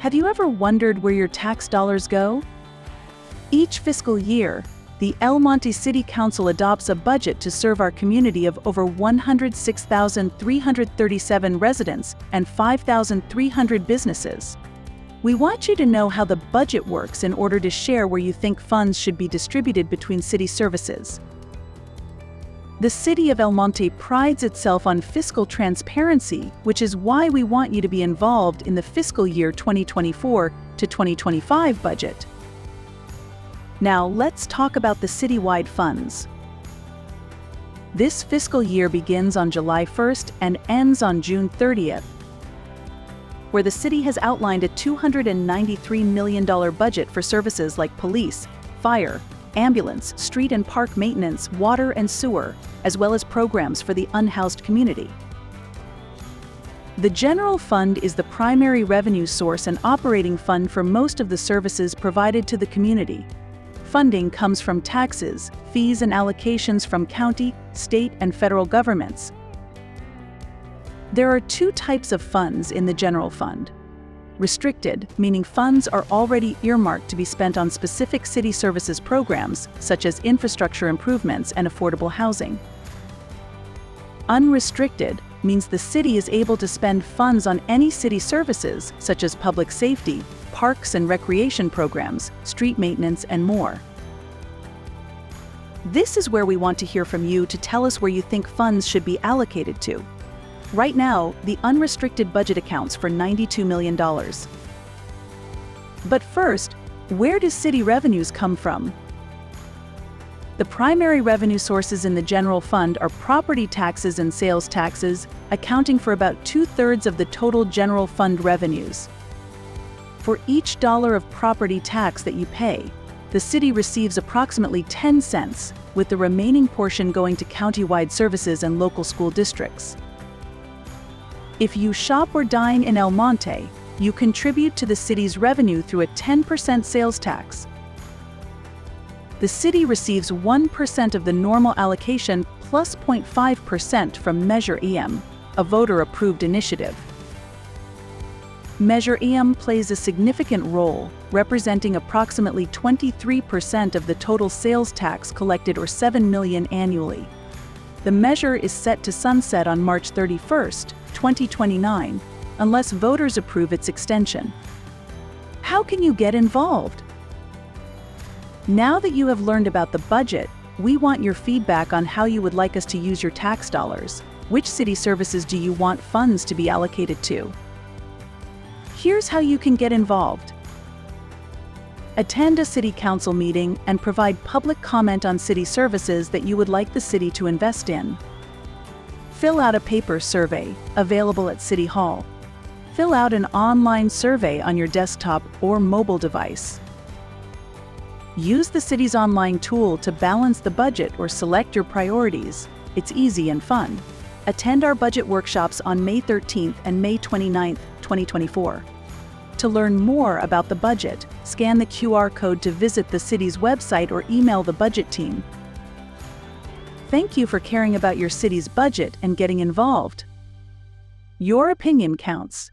Have you ever wondered where your tax dollars go? Each fiscal year, the El Monte City Council adopts a budget to serve our community of over 106,337 residents and 5,300 businesses. We want you to know how the budget works in order to share where you think funds should be distributed between city services. The City of El Monte prides itself on fiscal transparency, which is why we want you to be involved in the fiscal year 2024 to 2025 budget. Now, let's talk about the citywide funds. This fiscal year begins on July 1st and ends on June 30th, where the city has outlined a $293 million budget for services like police, fire, ambulance, street and park maintenance, water and sewer, as well as programs for the unhoused community. The general fund is the primary revenue source and operating fund for most of the services provided to the community. Funding comes from taxes, fees and allocations from county, state, and federal governments. There are two types of funds in the general fund. Restricted, meaning funds are already earmarked to be spent on specific city services programs, such as infrastructure improvements and affordable housing. Unrestricted means the city is able to spend funds on any city services, such as public safety, parks and recreation programs, street maintenance, and more. This is where we want to hear from you to tell us where you think funds should be allocated to. Right now, the unrestricted budget accounts for $92 million. But first, where do city revenues come from? The primary revenue sources in the general fund are property taxes and sales taxes, accounting for about 2/3 of the total general fund revenues. For each dollar of property tax that you pay, the city receives approximately 10 cents, with the remaining portion going to county-wide services and local school districts. If you shop or dine in El Monte, you contribute to the city's revenue through a 10% sales tax. The city receives 1% of the normal allocation plus 0.5% from Measure EM, a voter-approved initiative. Measure EM plays a significant role, representing approximately 23% of the total sales tax collected, or $7 million annually. The measure is set to sunset on March 31st, 2029, unless voters approve its extension. How can you get involved? Now that you have learned about the budget, we want your feedback on how you would like us to use your tax dollars. Which city services do you want funds to be allocated to? Here's how you can get involved. Attend a city council meeting and provide public comment on city services that you would like the city to invest in. Fill out a paper survey, available at City Hall. Fill out an online survey on your desktop or mobile device. Use the city's online tool to balance the budget or select your priorities. It's easy and fun. Attend our budget workshops on May 13th and May 29th, 2024. To learn more about the budget, scan the QR code to visit the city's website or email the budget team. Thank you for caring about your city's budget and getting involved. Your opinion counts.